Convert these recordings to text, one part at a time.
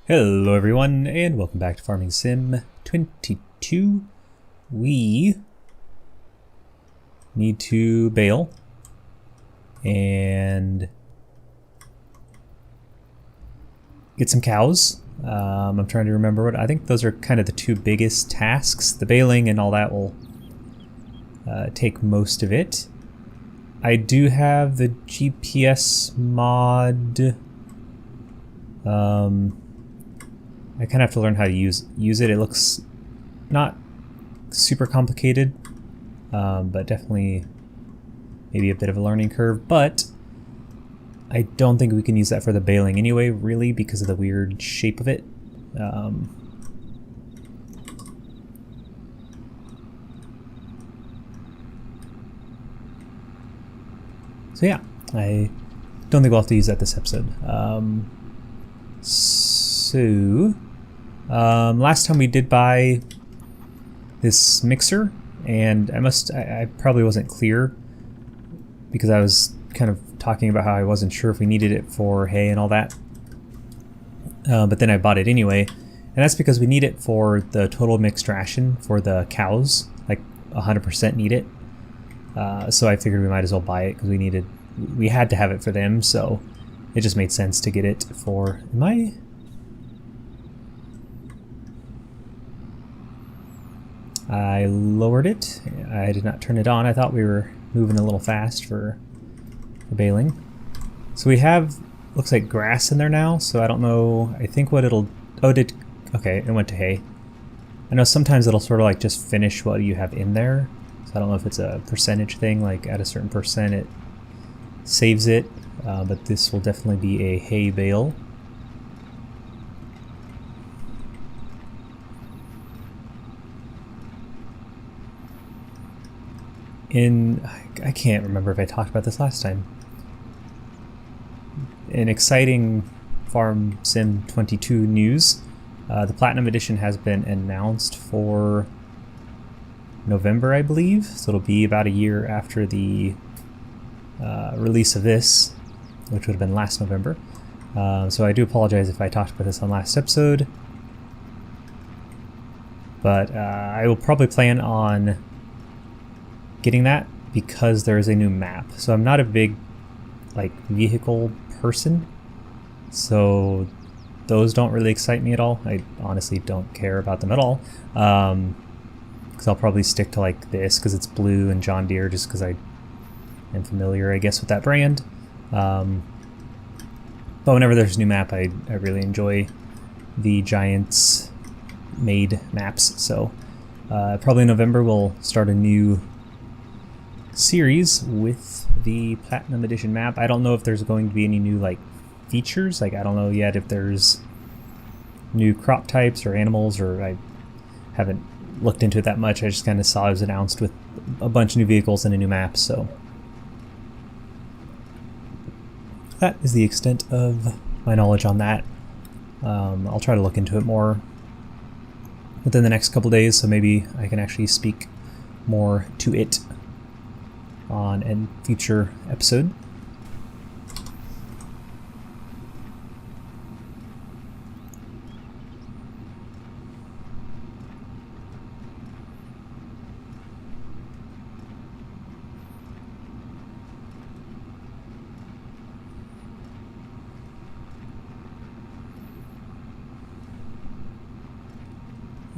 Hello everyone, and welcome back to Farming Sim 22. We need to bale and get some cows. I'm trying to remember what, I think those are kind of the two biggest tasks. The baling and all that will take most of it. I do have the GPS mod. I kind of have to learn how to use it. It looks not super complicated, but definitely maybe a bit of a learning curve. But I don't think we can use that for the baling anyway, really, because of the weird shape of it. So yeah, I don't think we'll have to use that this episode. Last time we did buy this mixer, and I probably wasn't clear because I was kind of talking about how I wasn't sure if we needed it for hay and all that. But then I bought it anyway, and that's because we need it for the total mixed ration for the cows, like 100% need it. So I figured we might as well buy it because we had to have it for them, so it just made sense to get it for, I lowered it. I did not turn it on. I thought we were moving a little fast for baling. So we have, looks like grass in there now, so I don't know, I think what it'll, okay, it went to hay. I know sometimes it'll sort of like just finish what you have in there, so I don't know if it's a percentage thing, like at a certain percent it saves it, but this will definitely be a hay bale. I can't remember if I talked about this last time. In exciting Farm Sim 22 news, the Platinum Edition has been announced for November, I believe. So it'll be about a year after the release of this, which would have been last November. So I do apologize if I talked about this on last episode. But I will probably plan on getting that because there is a new map. So I'm not a big vehicle person, so those don't really excite me at all. I honestly don't care about them at all, because I'll probably stick to this because it's blue and John Deere, just because I am familiar, I guess, with that brand. But whenever there's a new map, I really enjoy the Giants made maps. So probably in November we'll start a new series with the Platinum Edition map. I don't know if there's going to be any new features. I don't know yet if there's new crop types or animals, or I haven't looked into it that much. I just kind of saw it was announced with a bunch of new vehicles and a new map, so that is the extent of my knowledge on that. I'll try to look into it more within the next couple days, so maybe I can actually speak more to it on a future episode.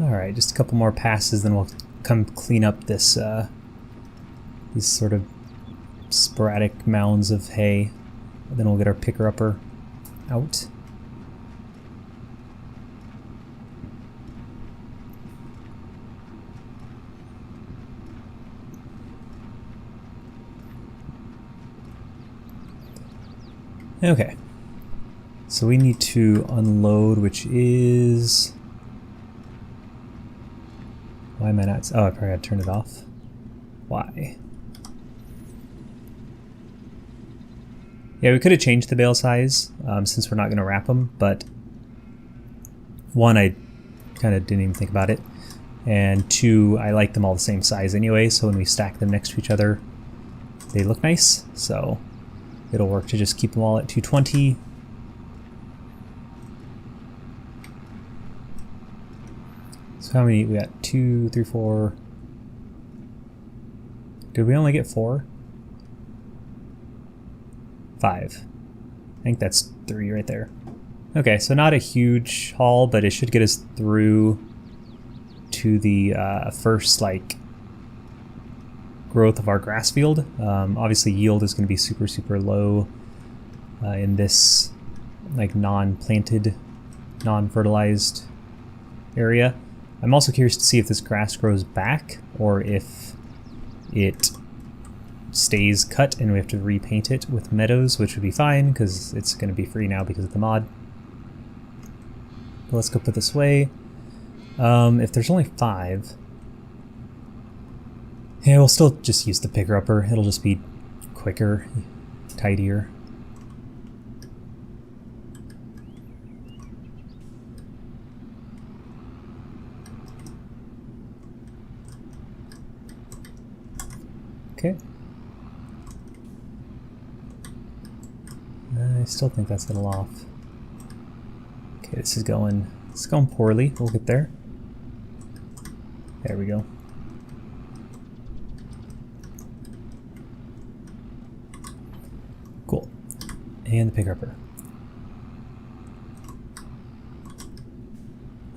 Alright, just a couple more passes, then we'll come clean up this these sort of sporadic mounds of hay. Then we'll get our picker-upper out. Okay, so we need to unload, which is... Why am I not... Oh, I probably had to turn it off. Why? Yeah, we could have changed the bale size since we're not going to wrap them, but one, I kind of didn't even think about it, and two, I like them all the same size anyway, so when we stack them next to each other, they look nice, so it'll work to just keep them all at 220. So how many? We got 2, 3, 4. Did we only get 4? 5. I think that's 3 right there. Okay, so not a huge haul, but it should get us through to the first like growth of our grass field. Obviously yield is going to be super low in this like non-planted, non-fertilized area. I'm also curious to see if this grass grows back or if it stays cut and we have to repaint it with meadows, which would be fine because it's going to be free now because of the mod. But let's go put this away. If there's only 5, yeah, we'll still just use the picker-upper. It'll just be quicker, tidier. Okay. I still think that's a little off. Okay, this is going poorly. We'll get there. There we go. Cool. And the picker-upper.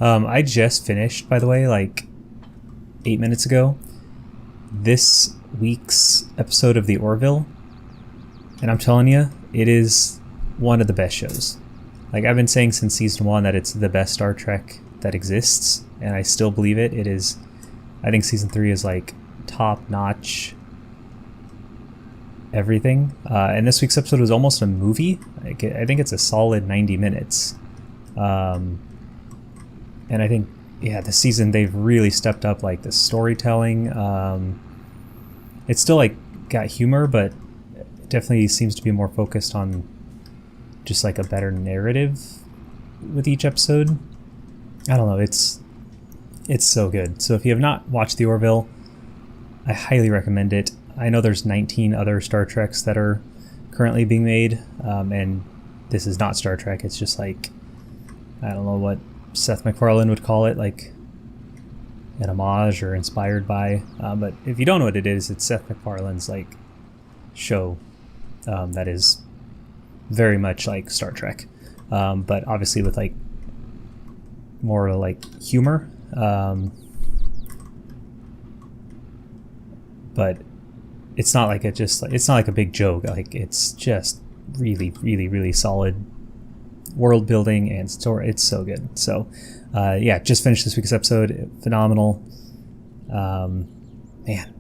I just finished, by the way, like 8 minutes ago, this week's episode of the Orville, and I'm telling you, it is one of the best shows. Like, I've been saying since season 1 that it's the best Star Trek that exists, and I still believe it. It is. I think season 3 is like top-notch everything. And this week's episode was almost a movie. Like, I think it's a solid 90 minutes. And I think, yeah, this season they've really stepped up like the storytelling. It's still like got humor, but it definitely seems to be more focused on just like a better narrative with each episode. I don't know, it's so good. So if you have not watched The Orville, I highly recommend it. I know there's 19 other Star Treks that are currently being made, and this is not Star Trek. It's just like, I don't know what Seth MacFarlane would call it, like an homage or inspired by. But if you don't know what it is, it's Seth MacFarlane's like show that is very much like Star Trek, but obviously with like more like humor. But it's not like it's not like a big joke. Like, it's just really solid world building and story. It's so good. So yeah, just finished this week's episode. Phenomenal. Man,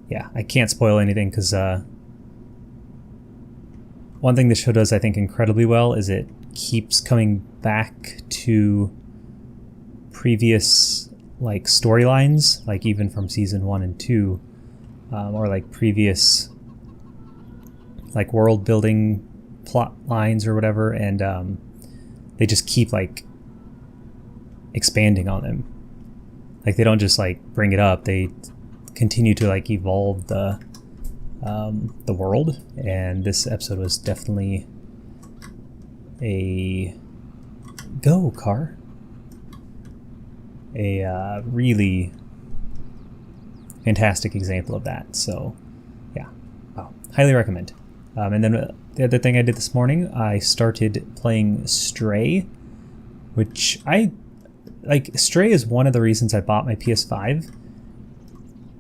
yeah, I can't spoil anything because one thing this show does, I think, incredibly well is it keeps coming back to previous like storylines, like even from season 1 and 2, or like previous like world building plot lines or whatever, and they just keep like expanding on them. Like, they don't just like bring it up, they continue to like evolve the world, and this episode was definitely a really fantastic example of that. So yeah, wow, highly recommend. And then the other thing I did this morning, I started playing Stray, which I like. Stray is one of the reasons I bought my PS5,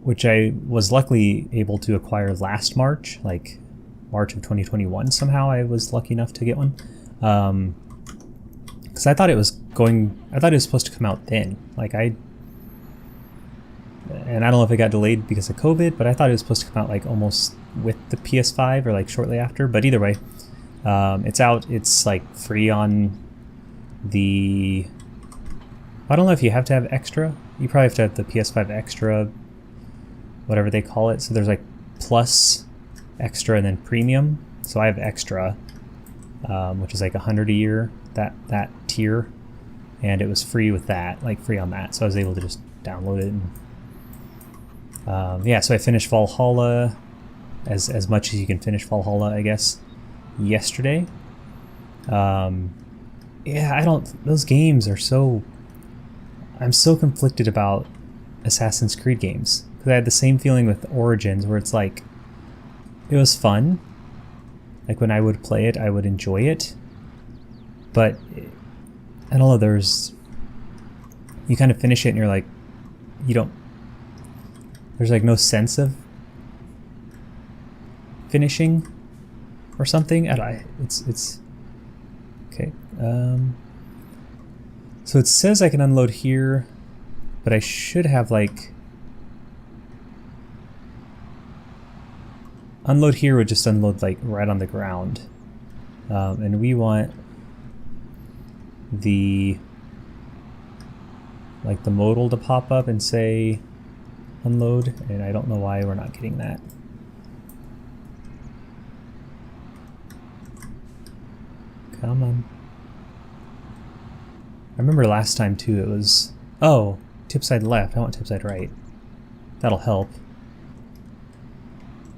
which I was luckily able to acquire last March, like March of 2021. Somehow I was lucky enough to get one, because I thought it was supposed to come out then. Like, and I don't know if it got delayed because of COVID, but I thought it was supposed to come out like almost with the PS5 or like shortly after. But either way, it's out. It's like free on the. I don't know if you have to have extra. You probably have to have the PS5 extra, whatever they call it. So there's like plus, extra, and then premium. So I have extra, which is like $100 a year, that tier, and it was free with that, like free on that. So I was able to just download it. And yeah, so I finished Valhalla as much as you can finish Valhalla, I guess, yesterday. Yeah, those games are so, I'm so conflicted about Assassin's Creed games. Because I had the same feeling with Origins, where it's like, it was fun. Like when I would play it, I would enjoy it. But, I don't know, you kind of finish it and you're like, there's like no sense of finishing or something. It's okay. So it says I can unload here, but I should have like unload here would just unload like right on the ground, and we want the modal to pop up and say unload, and I don't know why we're not getting that. Come on. I remember last time too, it was, oh, tip side left, I want tip side right. That'll help.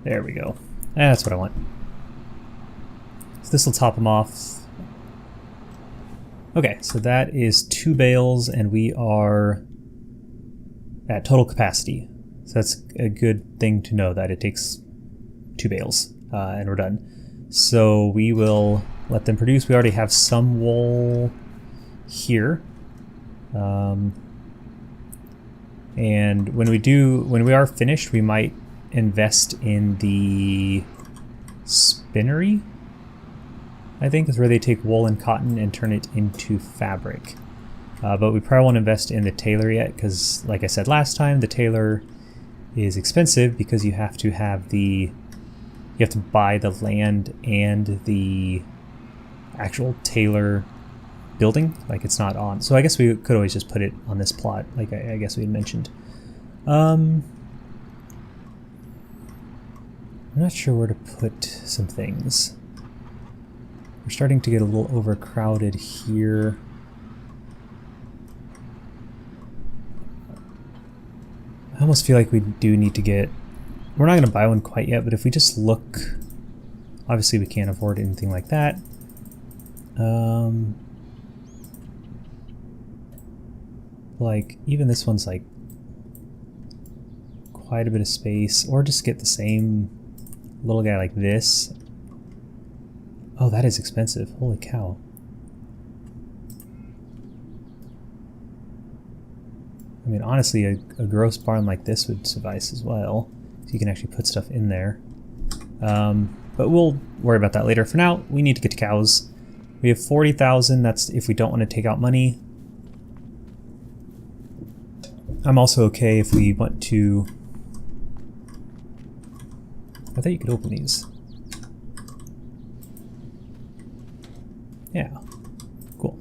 There we go. That's what I want. So this will top them off. Okay, so that is 2 bales, and we are at total capacity. So that's a good thing to know, that it takes 2 bales, and we're done. So we will let them produce. We already have some wool here. And when we are finished, we might invest in the spinnery, I think, is where they take wool and cotton and turn it into fabric. But we probably won't invest in the tailor yet, because like I said last time, the tailor is expensive because you have to buy the land and the actual tailor building. Like, it's not on. So I guess we could always just put it on this plot, like I guess we had mentioned. I'm not sure where to put some things. We're starting to get a little overcrowded here. I almost feel like we do need to get... We're not going to buy one quite yet, but if we just look... Obviously we can't afford anything like that. Like, even this one's like quite a bit of space, or just get the same little guy like this. Oh, that is expensive. Holy cow. I mean, honestly, a gross barn like this would suffice as well. So you can actually put stuff in there. But we'll worry about that later. For now, we need to get to cows. We have 40,000. That's if we don't want to take out money. I'm also okay if we want to... I thought you could open these. Yeah, cool.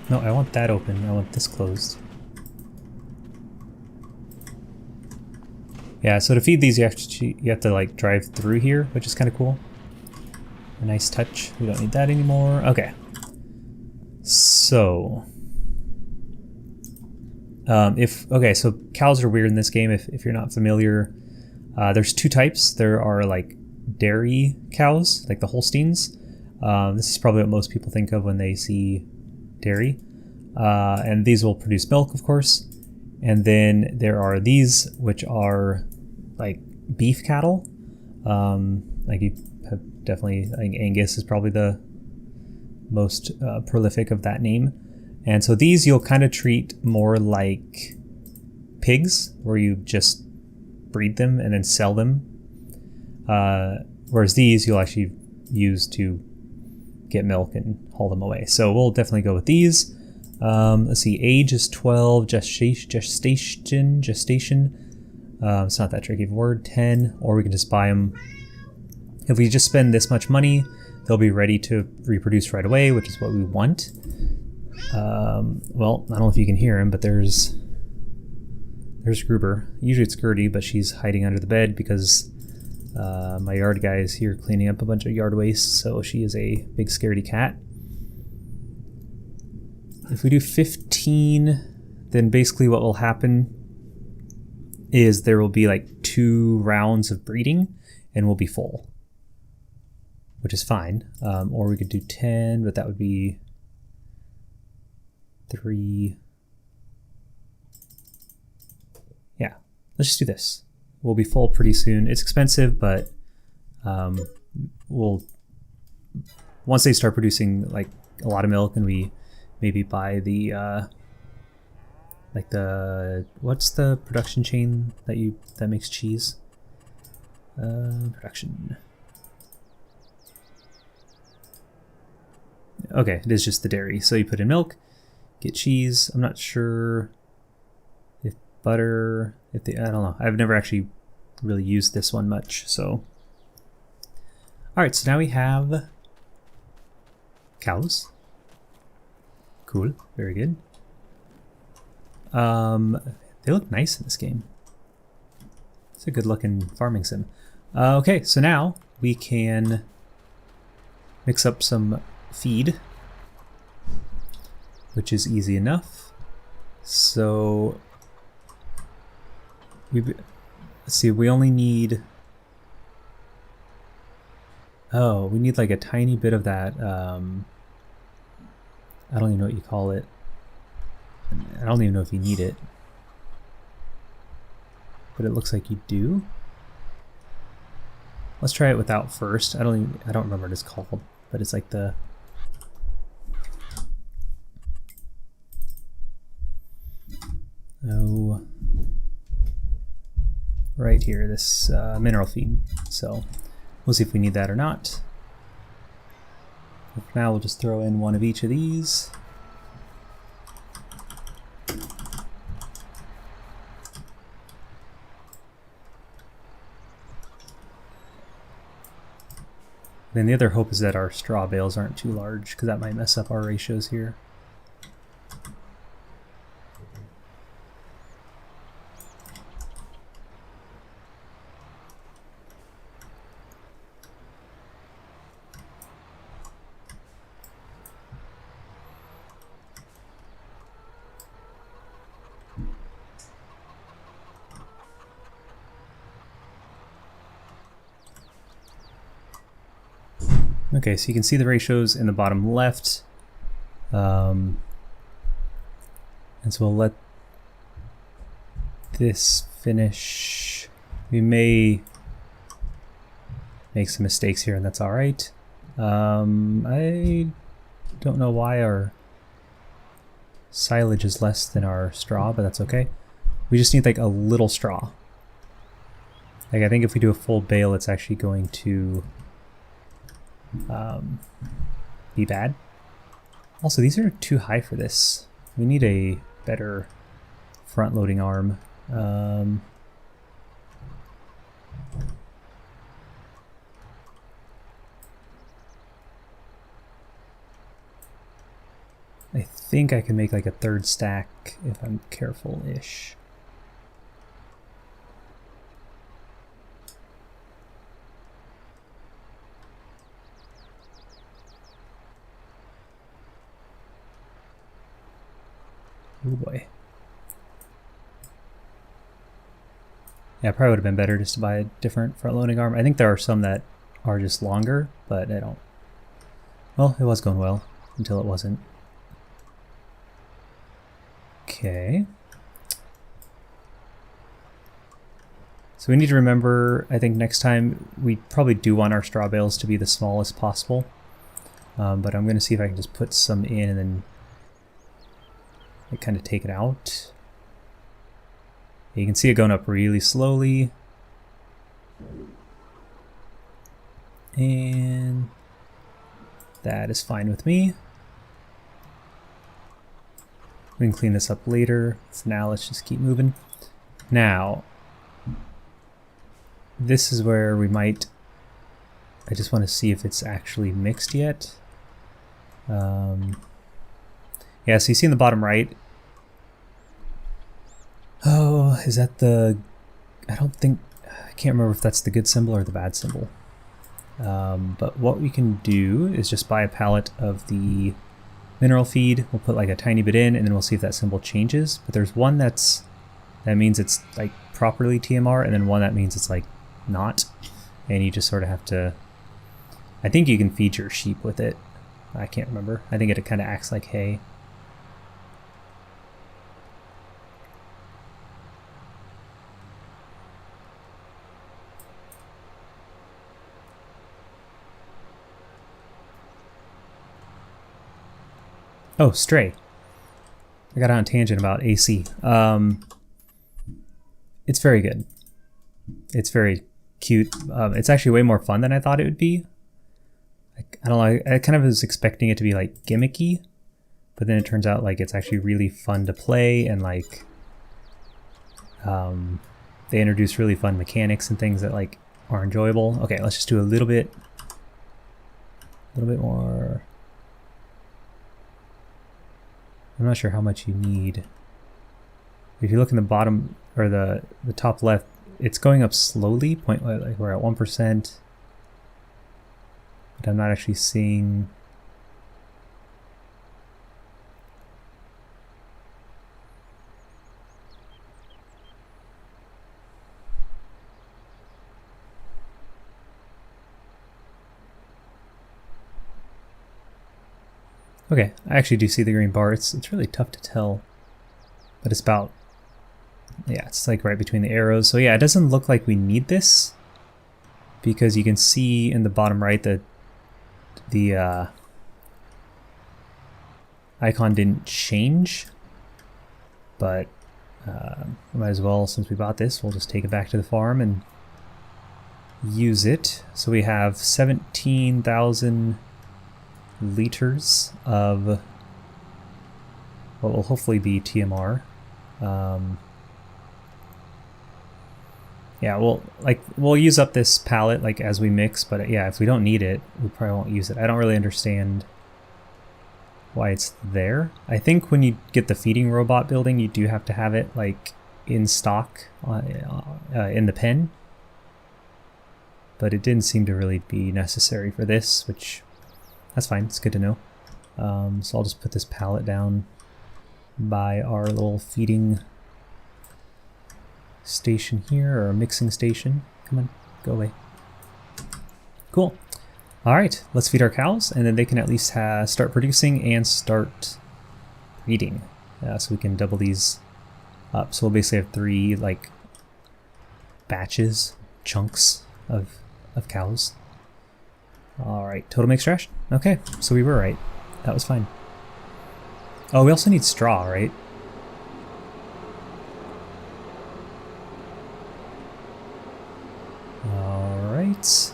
No, I want that open. I want this closed. Yeah, so to feed these, you have to like drive through here, which is kind of cool. A nice touch. We don't need that anymore. Okay. So, so cows are weird in this game. If you're not familiar, there's 2 types. There are like dairy cows, like the Holsteins. This is probably what most people think of when they see dairy. And these will produce milk, of course. And then there are these, which are like beef cattle. Like you have definitely, I think Angus is probably the most prolific of that name. And so these you'll kind of treat more like pigs, where you just breed them and then sell them. Whereas these you'll actually use to get milk and haul them away. So we'll definitely go with these. Let's see, age is 12, gestation. It's not that tricky of a word, 10, or we can just buy them. If we just spend this much money, they'll be ready to reproduce right away, which is what we want. Well, I don't know if you can hear him, but there's Gruber. Usually it's Gertie, but she's hiding under the bed because my yard guy is here cleaning up a bunch of yard waste, so she is a big scaredy cat. If we do 15, then basically what will happen is there will be like 2 rounds of breeding and we'll be full, which is fine. Or we could do 10, but that would be 3. Yeah, let's just do this. We'll be full pretty soon. It's expensive, but we'll, once they start producing like a lot of milk, and we maybe buy the like the, what's the production chain that makes cheese? Production. Okay, it is just the dairy. So you put in milk, get cheese. I'm not sure if butter, I don't know. I've never actually really used this one much, so. All right, so now we have cows. Cool, very good. They look nice in this game. It's a good looking farming sim. Okay, so now we can mix up some feed, which is easy enough. So let's see, we only need, oh, we need like a tiny bit of that, I don't even know what you call it. I don't even know if you need it, but it looks like you do. Let's try it without first. I don't remember what it's called, but it's like the, oh, right here, this mineral feed. So we'll see if we need that or not. For now, we'll just throw in one of each of these. Then the other hope is that our straw bales aren't too large, because that might mess up our ratios here. Okay, so you can see the ratios in the bottom left. And so we'll let this finish. We may make some mistakes here, and that's all right. I don't know why our silage is less than our straw, but that's okay. We just need like a little straw. Like, I think if we do a full bale, it's actually going to be bad. Also, these are too high for this. We need a better front loading arm. I think I can make like a third stack if I'm careful-ish. Oh boy. Yeah, probably would have been better just to buy a different front loading arm. I think there are some that are just longer, but I don't. Well, it was going well until it wasn't. Okay. So we need to remember, I think next time we probably do want our straw bales to be the smallest possible. But I'm going to see if I can just put some in and then like kind of take it out. You can see it going up really slowly. And that is fine with me. We can clean this up later. For now, let's just keep moving. Now, this is where we might, I just want to see if it's actually mixed yet. Yeah, so you see in the bottom right. Oh, is that the, I can't remember if that's the good symbol or the bad symbol. But what we can do is just buy a pallet of the mineral feed. We'll put like a tiny bit in, and then we'll see if that symbol changes. But there's one that means it's like properly TMR, and then one that means it's like not. And you just sort of have to I think you can feed your sheep with it. I can't remember. I think it kind of acts like hay. Oh, stray. I got on a tangent about AC. It's very good. It's very cute. It's actually way more fun than I thought it would be. I don't know, I kind of was expecting it to be like gimmicky, but then it turns out like it's actually really fun to play, and like they introduce really fun mechanics and things that like are enjoyable. Okay, let's just do a little bit more. I'm not sure how much you need. If you look in the bottom or the top left, it's going up slowly. Like we're at 1%, but I'm not actually seeing. Okay, I actually do see the green bar. It's really tough to tell, but it's about, yeah, it's like right between the arrows. So yeah, it doesn't look like we need this, because you can see in the bottom right that the icon didn't change, but might as well, since we bought this, we'll just take it back to the farm and use it. So we have 17,000 liters of what will hopefully be TMR. Yeah, we'll use up this pallet like as we mix, but yeah, if we don't need it, we probably won't use it. I don't really understand why it's there. I think when you get the feeding robot building, you do have to have it like in stock in the pen, but it didn't seem to really be necessary for this, which that's fine. It's good to know. So I'll just put this pallet down by our little feeding station here, or a mixing station. Come on, go away. Cool. All right, let's feed our cows, and then they can at least start producing and start breeding. So we can double these up. So we'll basically have 3 like batches, chunks of cows. All right, total mixed ration. Okay, so we were right. That was fine. Oh, we also need straw, right? All right.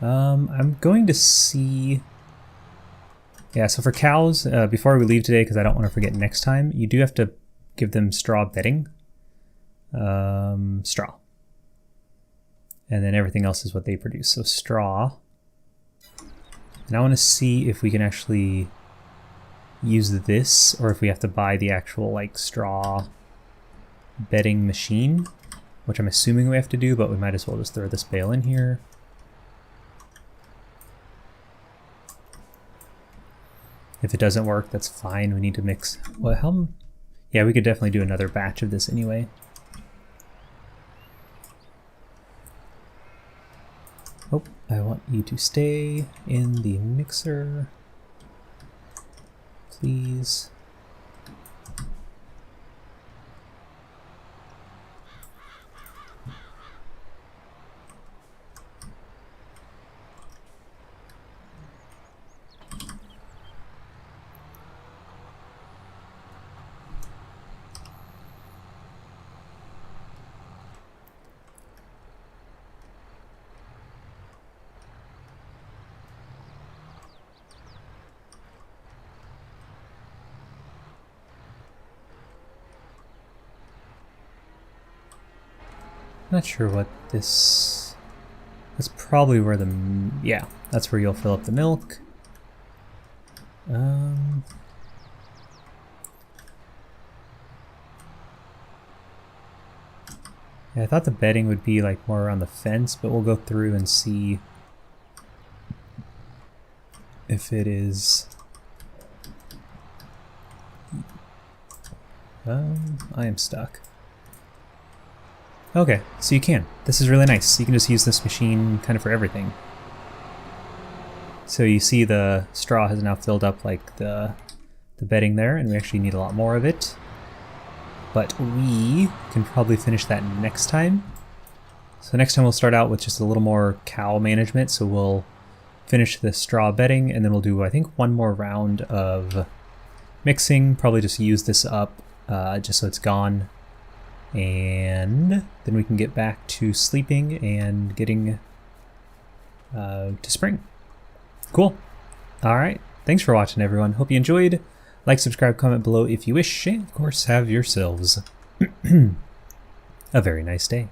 I'm going to see. Yeah, so for cows, before we leave today, because I don't want to forget next time, you do have to give them straw bedding. Straw. And then everything else is what they produce. So straw. And I want to see if we can actually use this, or if we have to buy the actual like straw bedding machine, which I'm assuming we have to do, but we might as well just throw this bale in here. If it doesn't work, that's fine. We need to mix. Well, yeah, we could definitely do another batch of this anyway. Oh, I want you to stay in the mixer, please. Not sure what this. That's probably where the. Yeah, that's where you'll fill up the milk. Yeah, I thought the bedding would be like more around the fence, but we'll go through and see if it is. I am stuck. Okay, so you can. This is really nice. You can just use this machine kind of for everything. So you see the straw has now filled up like the bedding there, and we actually need a lot more of it. But we can probably finish that next time. So next time we'll start out with just a little more cow management, so we'll finish the straw bedding, and then we'll do, I think, one more round of mixing, probably just use this up just so it's gone. And then we can get back to sleeping and getting to spring. Cool. Alright, thanks for watching everyone. Hope you enjoyed. Like, subscribe, comment below if you wish, and of course have yourselves a very nice day.